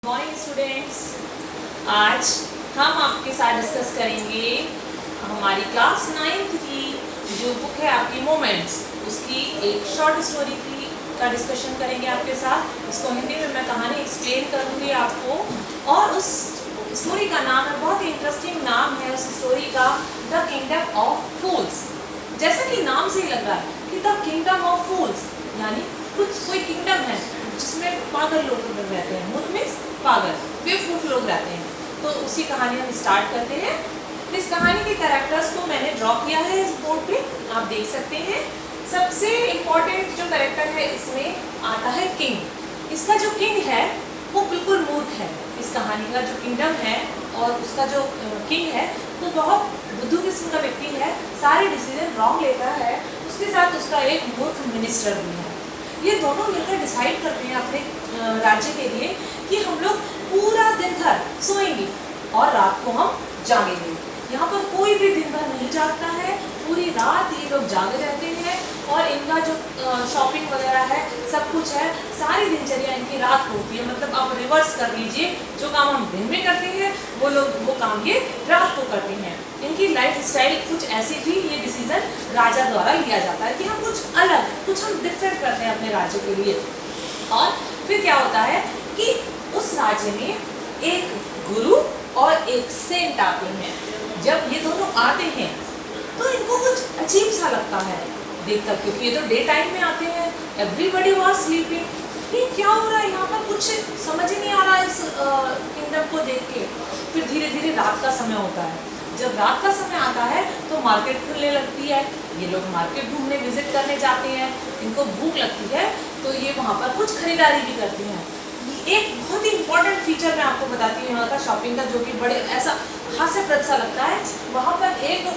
Morning students, आज हम आपके साथ डिस्कस करेंगे हमारी क्लास 9th की जो बुक है आपकी मोमेंट्स, उसकी एक शॉर्ट स्टोरी का डिस्कशन करेंगे आपके साथ। इसको हिंदी में मैं कहानी एक्सप्लेन करूँगी आपको, और उस स्टोरी का नाम है, बहुत ही इंटरेस्टिंग नाम है उस स्टोरी का, द किंगडम ऑफ फूल्स। जैसा कि नाम से ही लग रहा है कि द किंगडम ऑफ फूल्स, यानी कोई किंगडम है जिसमें पागल लोग रहते हैं। मूर्ख मीन्स पागल, बेवकूफ लोग रहते हैं। तो उसी कहानी हम स्टार्ट करते हैं। इस कहानी के कैरेक्टर्स को मैंने ड्रॉ किया है इस बोर्ड पे, आप देख सकते हैं। सबसे इम्पोर्टेंट जो कैरेक्टर है इसमें आता है किंग। इसका जो किंग है वो बिल्कुल मूर्ख है। इस कहानी का जो किंगडम है और उसका जो किंग है वो बहुत बुद्धू किस्म का व्यक्ति है, सारे डिसीजन रॉन्ग लेता है। उसके साथ उसका एक मूर्ख मिनिस्टर भी है। ये दोनों मिलकर डिसाइड करते हैं अपने राज्य के लिए कि हम लोग पूरा दिन भर सोएंगे और रात को हम जागेंगे। यहाँ पर कोई भी दिन भर नहीं जागता है, पूरी रात ये लोग जागे रहते हैं। और इनका जो शॉपिंग वगैरह है, सब कुछ है, सारी दिनचर्या इनकी रात को होती है। मतलब आप रिवर्स कर लीजिए, जो काम हम दिन में करते हैं वो काम ये रात को करते हैं। इनकी लाइफ स्टाइल कुछ ऐसी थी, ये डिसीजन राजा द्वारा लिया जाता है कि हम कुछ अलग, कुछ हम डिफरेंट करते हैं अपने राज्य के लिए। और फिर क्या होता है कि उस राज्य में एक गुरु और एक सेंट आते हैं। जब ये दोनों आते हैं तो इनको कुछ अजीब सा लगता है देखकर, क्योंकि ये तो डे टाइम में आते हैं। Everybody was sleeping. ये क्या हो रहा है यहाँ पर, कुछ समझ ही नहीं आ रहा है इस किंगडम को देख के। फिर धीरे धीरे रात का समय होता है। जब रात का समय आता है तो मार्केट खुलने लगती है। ये लोग मार्केट घूमने विजिट करने जाते हैं। इनको भूख लगती है तो ये वहाँ पर कुछ खरीदारी भी करते हैं। एक बहुत ही इंपॉर्टेंट फीचर मैं आपको बताती हूँ यहाँ का शॉपिंग का, जो कि बड़े ऐसा हास्यप्रद सा लगता है। वहाँ पर एक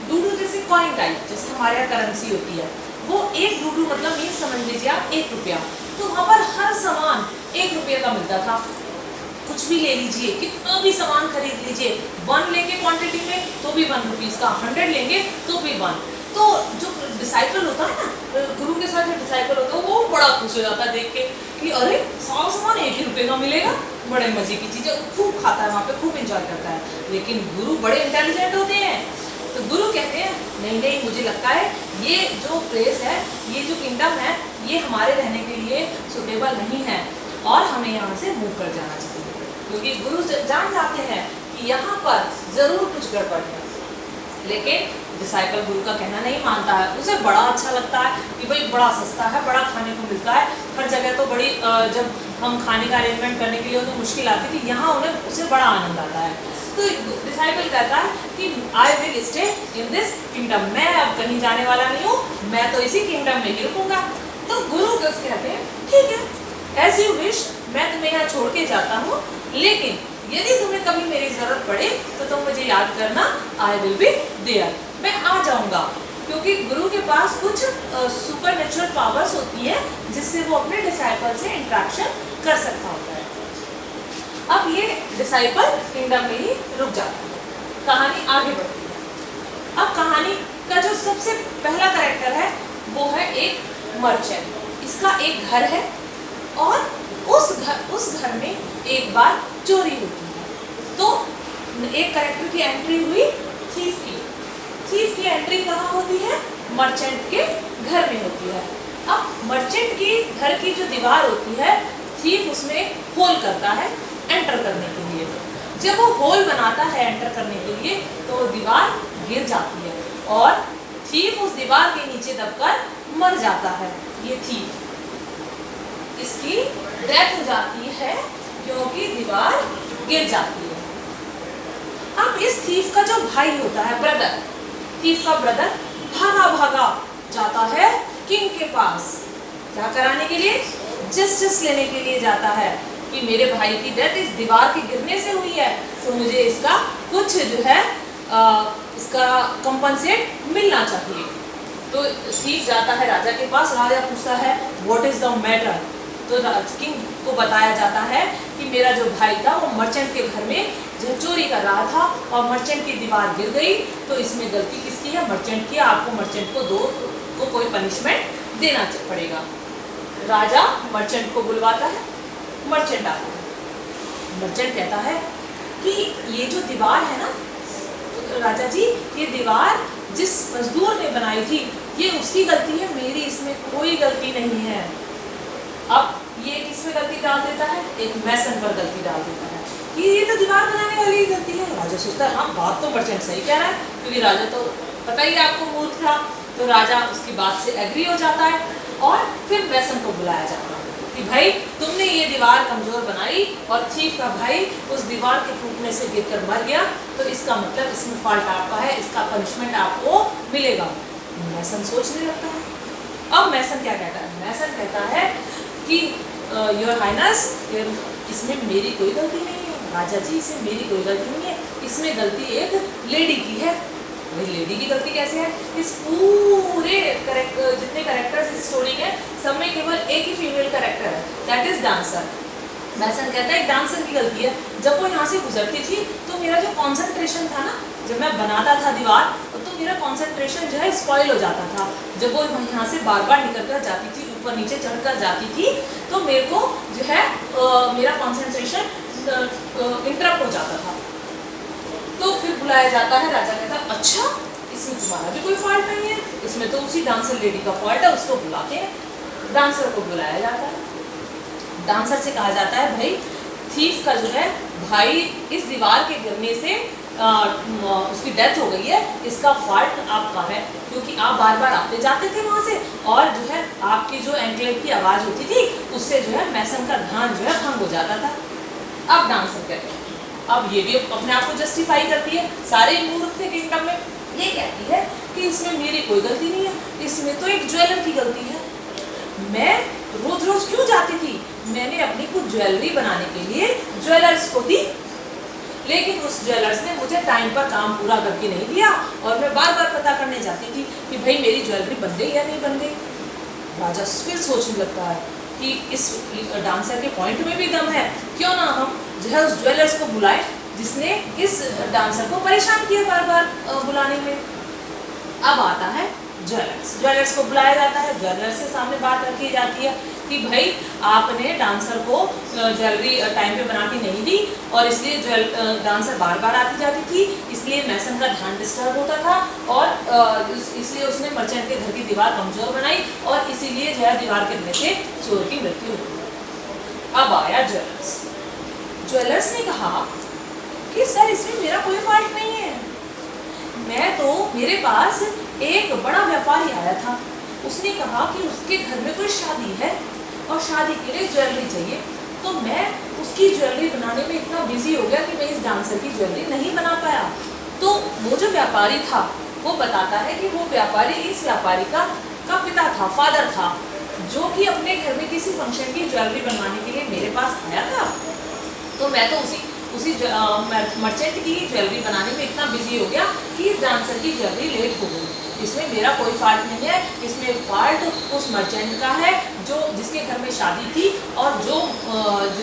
डूडू जैसे कॉइन टाइप, जैसे हमारे यहाँ करेंसी होती है, वो एक डूडू मतलब ये समझ लीजिए आप 1 रुपया। तो वहाँ पर हर सामान 1 रुपये का मिलता था। कुछ भी ले लीजिए, कितना भी सामान खरीद लीजिए, 1 लेंगे क्वांटिटी में तो भी 1 रुपीज़ का, 100 लेंगे तो भी 1। तो जो डिसाइपल होता है ना, गुरु के साथ जो डिसाइपल होता है वो बड़ा खुश हो जाता है देख के कि अरे सारा सामान 1 ही रुपये का मिलेगा, बड़े मजे की चीज़ें। खूब खाता है वहाँ पे, खूब एंजॉय करता है। लेकिन गुरु बड़े इंटेलिजेंट होते हैं, तो गुरु कहते हैं नहीं नहीं, मुझे लगता है ये जो प्लेस है, ये जो किंगडम है, ये हमारे रहने के लिए सुटेबल नहीं है और हमें यहाँ से मूव कर जाना चाहिए। क्योंकि गुरु जान जाते हैं कि यहाँ पर ज़रूर कुछ गड़बड़ है। लेकिन डिसाइपल गुरु का कहना नहीं मानता है। उसे बड़ा अच्छा लगता है कि भाई बड़ा सस्ता है, बड़ा खाने को मिलता है हर जगह। तो बड़ी जब हम खाने का अरेंजमेंट करने के लिए तो मुश्किल आती थी, यहाँ उसे बड़ा आनंद आता है। तो डिसाइपल कहता है कि I will stay in this kingdom. मैं अब कहीं जाने वाला नहीं हूँ, मैं तो इसी किंगडम में ही रुकूंगा। तो गुरु कहते हैं ठीक है, एज यू विश, मैं तुम्हें यहाँ छोड़ के जाता हूँ, लेकिन यदि तुम्हें कभी मेरी ज़रूरत पड़े तो तुम मुझे याद करना, आई विल बी देयर, मैं आ जाऊँगा। क्योंकि गुरु के पास कुछ सुपर नेचुरल पावर्स होती है जिससे वो अपने डिसाइपल से इंट्रैक्शन कर सकता होता है। अब ये डिसाइपल किंगडम में ही रुक जाता है, कहानी आगे बढ़ती है। अब कहानी का जो सबसे पहला कैरेक्टर है वो है एक मर्चेंट। इसका एक घर है और उस घर में एक बार चोरी होती है। तो एक कैरेक्टर की एंट्री हुई थीफ की एंट्री कहाँ होती है? मर्चेंट के घर में होती है। अब मर्चेंट की घर की जो दीवार होती है, थीफ उसमें होल करता है एंटर करने के लिए। जब वो होल बनाता है एंटर करने के लिए तो वो दीवार गिर जाती है और थीफ उस दीवार के नीचे दबकर मर जाता है। ये थीफ, इसकी डेथ हो जाती है क्योंकि दीवार गिर जाती है। अब इस थीफ का जो भाई होता है, ब्रदर, थीफ का ब्रदर भागा जाता है किंग के पास। क्या कराने के लिए? जस्टिस लेने के लिए जाता है कि मेरे भाई की डेथ इस दीवार के गिरने से हुई है, तो मुझे इसका कुछ जो है इसका कंपनसेट मिलना चाहिए। तो थीफ जाता है राजा के पास। राजा पूछता है व्हाट इज द मैटर। तो किंग को बताया जाता है कि मेरा जो भाई था वो मर्चेंट के घर में जो चोरी कर रहा था और मर्चेंट की दीवार गिर गई, तो इसमें गलती किसकी है? मर्चेंट की। आपको मर्चेंट को कोई पनिशमेंट देना पड़ेगा। राजा मर्चेंट को बुलवाता है, मर्चेंट आता है। मर्चेंट कहता है कि ये जो दीवार है ना राजा जी, ये दीवार जिस मजदूर ने बनाई थी ये उसकी गलती है, मेरी इसमें कोई गलती नहीं है। अब ये किसमें गलती डाल देता है, एक मैसन पर गलती डाल देता है कि ये तो दीवार बनाने वाली ही गलती है। राजा सोचता है हाँ बात तो मर्चेंट सही कह रहा है, क्योंकि राजा तो पता ही आपको मूर्ख था। तो राजा उसकी बात से एग्री हो जाता है और फिर मैसन को बुलाया जाता है कि भाई तुमने ये दीवार कमजोर बनाई और चीफ का भाई उस दीवार के टूटने से गिरकर मर गया, तो इसका मतलब इसमें फॉल्ट आपका है, इसका पनिशमेंट आपको मिलेगा। मैसन सोचने लगता है। अब मैसन क्या कहता है, मैसन कहता है कि योर हाइनेस इसमें मेरी कोई गलती नहीं है, राजा जी इसमें मेरी कोई गलती नहीं है, इसमें गलती एक लेडी की है। भाई लेडी की गलती कैसे है, इस पूरे जितने कैरेक्टर्स इस स्टोरी के सब में केवल एक ही फीमेल कैरेक्टर है, दैट इज डांसर। मैसन कहता है एक डांसर की गलती है, जब वो यहाँ से गुजरती थी तो मेरा जो कॉन्सेंट्रेशन था ना, जब मैं बनाता था दीवार तो मेरा कॉन्सेंट्रेशन जो है स्पॉइल हो जाता था। जब वो यहाँ से बार बार निकल कर जाती थी, ऊपर नीचे चढ़ कर जाती थी, तो मेरे को जो है मेरा कॉन्सेंट्रेशन इंटरप्ट हो जाता था। तो फिर बुलाया जाता है, राजा कहता है अच्छा इसमें तुम्हारा भी कोई फॉल्ट नहीं है, इसमें तो उसी डांसर लेडी का फॉल्ट है, उसको बुलाते हैं। डांसर को बुलाया जाता है, डांसर से कहा जाता है भाई थीफ का जो है भाई इस दीवार के गिरने से उसकी डेथ हो गई है, इसका फॉल्ट आपका है, क्योंकि आप बार बार आते जाते थे वहाँ से और जो है आपकी जो एंकलेट की आवाज़ होती थी उससे जो है मैसन का ध्यान जो है भंग हो जाता था। अब डांसर कहते हैं, अब ये भी अपने आप को जस्टिफाई करती है, सारे मूर्ख थे किंगडम में, ये कहती है कि इसमें मेरी कोई गलती नहीं है, इसमें तो एक ज्वेलर की गलती है। मैं रोज रोज क्यों जाती थी, मैंने अपनी कुछ ज्वेलरी बनाने के लिए ज्वेलर्स को दी, लेकिन उस ज्वेलर्स ने मुझे टाइम पर काम पूरा करके नहीं दिया और मैं बार बार पता करने जाती थी कि भाई मेरी ज्वेलरी बन गई या नहीं बन गई। राजा फिर सोचने लगता है कि इस डांसर के पॉइंट में भी दम है, क्यों ना हम जो है उस ज्वेलर्स को बुलाएं जिसने इस डांसर को परेशान किया बार बार बुलाने में। अब आता है ज्वेलर्स को बुलाया जाता है, ज्वेलर्स के सामने बात रखी जाती है कि भाई आपने डांसर को ज्वेलरी टाइम पे बना के नहीं दी और इसलिए डांसर बार बार आती जाती थी, इसलिए मैसन का ध्यान डिस्टर्ब होता था और इसलिए उसने मर्चेंट के घर की दीवार कमजोर बनाई और इसीलिए जो है दीवार गिरने से चोर की मृत्यु हुई। अब आया ज्वेलर्स ने कहा कि सर इसमें मेरा कोई फॉल्ट नहीं है, मेरे पास एक बड़ा व्यापारी आया था, उसने कहा कि उसके घर में कोई शादी है और शादी के लिए ज्वेलरी चाहिए, तो मैं उसकी ज्वेलरी बनाने में इतना बिजी हो गया कि मैं इस डांसर की ज्वेलरी नहीं बना पाया। तो वो जो व्यापारी था वो बताता है कि वो व्यापारी इस व्यापारी का पिता था, फादर था, जो कि अपने घर में किसी फंक्शन की ज्वेलरी बनवाने के लिए मेरे पास आया था। तो मैं तो उसी मर्चेंट की ज्वेलरी बनाने में इतना बिजी हो गया कि इस डांसर की ज्वेलरी लेट हो गई। इसमें मेरा कोई फॉल्ट नहीं है, इसमें फॉल्ट उस मर्चेंट का है जो जिसके घर में शादी थी और जो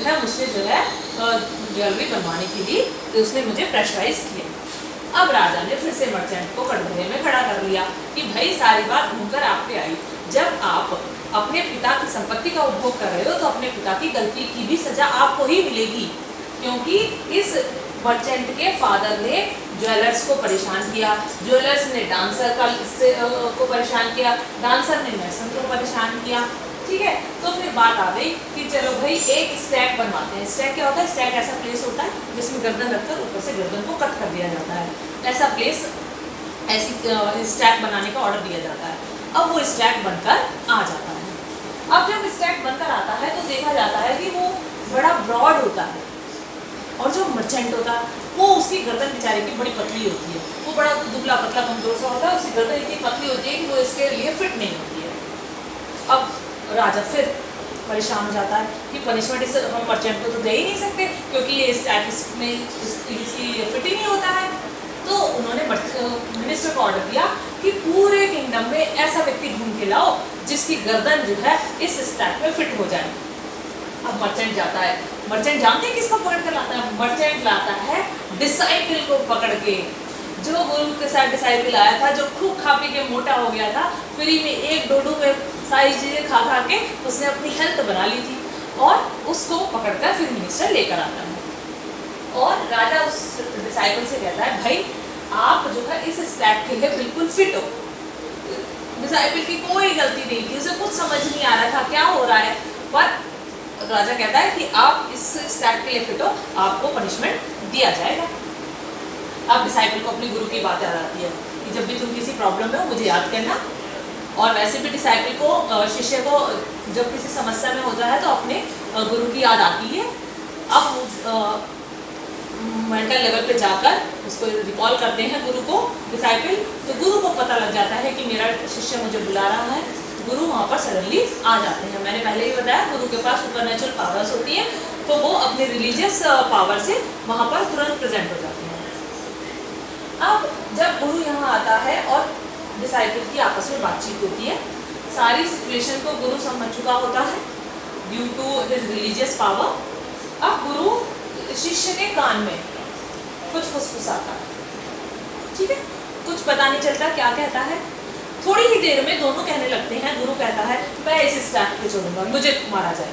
है मुझसे जो है ज्वेलरी बनवाने के लिए उसने मुझे प्रेशराइज किया। अब राजा ने फिर से मर्चेंट को कटघरे में खड़ा कर लिया कि भाई सारी बात घूमकर आप पे आई, जब आप अपने पिता की संपत्ति का उपभोग कर रहे हो तो अपने पिता की गलती की भी सजा आपको ही मिलेगी, क्योंकि इस मर्चेंट के फादर ने ज्वेलर्स को परेशान किया, ज्वेलर्स ने डांसर को परेशान किया, डांसर ने मैसन को परेशान किया। ठीक है, तो फिर बात आ गई कि चलो भाई एक स्टैक बनवाते हैं। स्टैक क्या होता है, स्टैक ऐसा प्लेस होता है जिसमें गर्दन रखकर ऊपर से गर्दन को कट कर दिया जाता है, ऐसा प्लेस ऐसी स्टैक बनाने का ऑर्डर दिया जाता है। अब वो स्टैक बनकर आ जाता है। अब जब स्टैक बनकर आता है तो देखा जाता है कि वो बड़ा ब्रॉड होता है और जो मर्चेंट होता है वो उसकी गर्दन बेचारे की बड़ी पतली होती है, वो बड़ा दुबला पतला कमजोर सा होता है, उसकी गर्दन इतनी पतली होती है कि वो इसके लिए फिट नहीं होती है। अब राजा फिर परेशान हो जाता है कि पनिशमेंट इस हम मर्चेंट को तो दे ही नहीं सकते क्योंकि ये स्टैटिस में इसकी फिट ही नहीं होता है। तो उन्होंने मिनिस्टर को ऑर्डर दिया कि पूरे किंगडम में ऐसा व्यक्ति ढूंढ के लाओ जिसकी गर्दन जो है इस स्टैक में फिट हो जाए। अब मर्चेंट जाता है, मर्चेंट जानते हैं किसको पकड़ कर लाता है, मर्चेंट लाता है डिसाइपल को पकड़ के, जो गुरु के साथ डिसाइपल आया था, जो खूब खा पी के मोटा हो गया था, फ्री में एक डोडू में सारी चीज़ें खा खा के उसने अपनी हेल्थ बना ली थी और उसको पकड़कर फिर मिनिस्टर लेकर आता है। और राजा उस डिसाइपल से कहता है भाई आप जो है इस स्टैक के लिए बिल्कुल फिट हो। डिसाइपल की कोई गलती नहीं थी, उसे कुछ समझ नहीं आ रहा था क्या हो रहा है, पर राजा कहता है कि आप इस स्टैक के लिए फिट हो, आपको पनिशमेंट दिया जाएगा। अब डिसाइपल को अपने गुरु की बात याद आती है कि जब भी तुम किसी प्रॉब्लम में हो मुझे याद करना। और वैसे भी डिसाइपल को, शिष्य को जब किसी समस्या में होता है तो अपने गुरु की याद आती है। अब मेंटल लेवल पे जाकर उसको रिकॉल करते हैं गुरु को डिसाइपल, तो गुरु को पता लग जाता है कि मेरा शिष्य मुझे बुला रहा है। गुरु वहाँ पर सडनली आ जाते हैं। मैंने पहले ही बताया गुरु के पास सुपरनेचुरल पावर्स होती है, तो वो अपने रिलीजियस पावर से वहाँ पर तुरंत प्रेजेंट हो जाते हैं। अब जब गुरु यहाँ आता है और डिसाइपल की आपस में बातचीत होती है, सारी सिचुएशन को गुरु समझ चुका होता है due to his religious power. अब गुरु शिष्य के कान में कुछ फुसफुसाता है, ठीक है, कुछ पता नहीं चलता क्या कहता है। थोड़ी ही देर में दोनों कहने लगते हैं। गुरु कहता है मैं इस स्टैक पे चलूंगा, मुझे मारा जाए।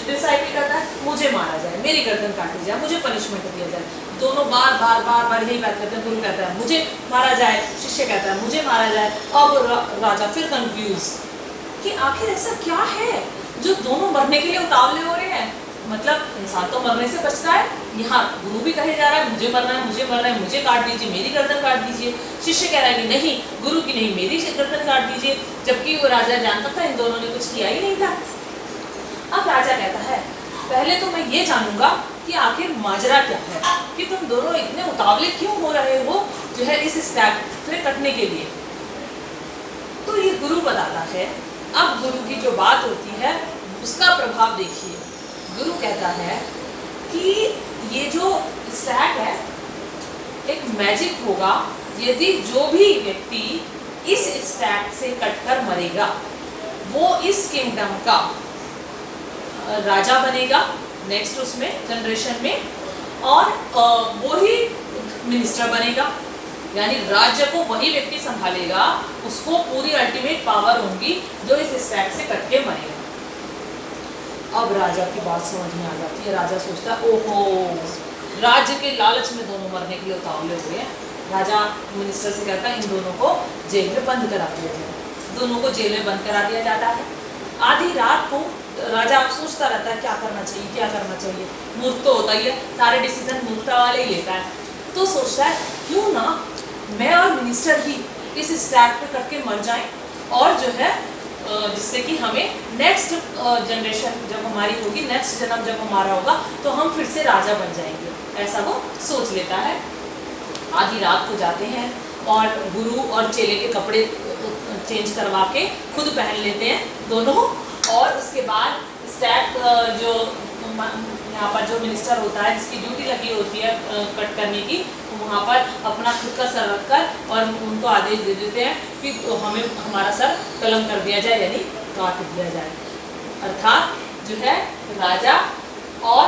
डिसाइपल कहता है मुझे मारा जाए, मेरी गर्दन काटी जाए, मुझे पनिशमेंट दिया जाए। दोनों बार बार बार बार यही बात करते हैं। गुरु कहता है मुझे मारा जाए, शिष्य कहता है मुझे मारा जाए। अब राजा फिर कंफ्यूज कि आखिर ऐसा क्या है जो दोनों मरने के लिए उतावले हो रहे हैं। मतलब इंसान तो मरने से बचता है, यहाँ गुरु भी कहे जा रहा है मुझे मरना है, मुझे मरना है, मुझे काट दीजिए, मेरी गर्दन काट दीजिए। शिष्य कह रहा है कि नहीं, गुरु की नहीं, मेरी गर्दन काट दीजिए, जबकि वो राजा जानता था इन दोनों ने कुछ किया ही नहीं था। अब राजा कहता है पहले तो मैं ये जानूंगा कि आखिर माजरा क्या है कि तुम दोनों इतने उतावले क्यों हो रहे हो जो है इस स्टैक से कटने के लिए। तो ये गुरु बताता है। अब गुरु की जो बात होती है उसका प्रभाव देखिए। गुरु कहता है कि ये जो स्टैक है एक मैजिक होगा, यदि जो भी व्यक्ति इस स्टैक से कटकर मरेगा वो इस किंगडम का राजा बनेगा नेक्स्ट उसमें जनरेशन में, और वो ही मिनिस्टर बनेगा, यानी राज्य को वही व्यक्ति संभालेगा, उसको पूरी अल्टीमेट पावर होगी जो इस स्टैक से कट के मरेगा। अब राजा की बात समझ में आ जाती है। राजा सोचता है ओहो, राज्य के लालच में दोनों मरने के लिए उतावले हुए हैं। राजा मिनिस्टर से कहता है इन दोनों को जेल में बंद करा दिया जाए। दोनों को जेल में बंद करा दिया जाता है। आधी रात को राजा अब सोचता रहता है क्या करना चाहिए, क्या करना चाहिए। मूर्ख तो होता ही है, सारे डिसीजन मूर्खता वाले ही लेता है। तो सोचता है क्यों ना मैं और मिनिस्टर ही इस स्टैक पे करके मर जाएं, और जो है जिससे कि हमें नेक्स्ट जनरेशन जब हमारी होगी, नेक्स्ट जन्म जब हमारा होगा तो हम फिर से राजा बन जाएंगे। ऐसा वो सोच लेता है। आधी रात को जाते हैं और गुरु और चेले के कपड़े चेंज करवा के खुद पहन लेते हैं दोनों, और उसके बाद स्टैक जो यहाँ पर जो मिनिस्टर होता है जिसकी ड्यूटी लगी होती है कट करने की, वहाँ पर अपना खुद का सर रखकर और उनको आदेश दे देते हैं कि हमें हमारा सर कलम कर दिया जाए, यानी काट दिया जाए। अर्थात जो है राजा और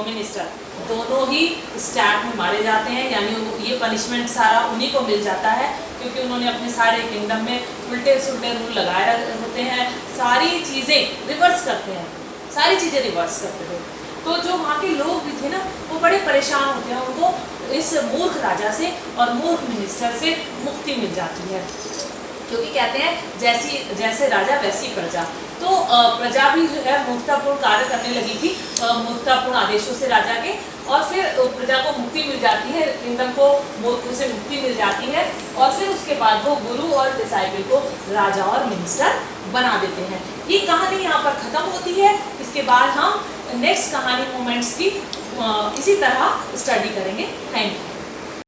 मिनिस्टर दोनों ही स्टैक में मारे जाते हैं, यानी ये पनिशमेंट सारा उन्हीं को मिल जाता है क्योंकि उन्होंने अपने सारे किंगडम में उल्टे सुल्टे रूल लगाए होते हैं। सारी चीज़ें रिवर्स करते हैं, सारी चीज़ें रिवर्स करते थे। तो जो वहाँ के लोग भी थे ना वो बड़े परेशान होते हैं, उनको इस मूर्ख राजा से और मूर्ख मिनिस्टर से मुक्ति मिल जाती है, क्योंकि कहते हैं जैसे राजा वैसी प्रजा। तो प्रजा भी जो है मूर्खतापूर्ण कार्य करने लगी थी, मूर्खतापूर्ण आदेशों से राजा के, और फिर प्रजा को मुक्ति मिल जाती है, किंगडम को मूर्खों से मुक्ति मिल जाती है, और फिर उसके बाद वो गुरु और डिसाइपल को राजा और मिनिस्टर बना देते हैं। ये कहानी यहाँ पर ख़त्म होती है। इसके बाद हम नेक्स्ट कहानी मोमेंट्स की इसी तरह स्टडी करेंगे। Thank you.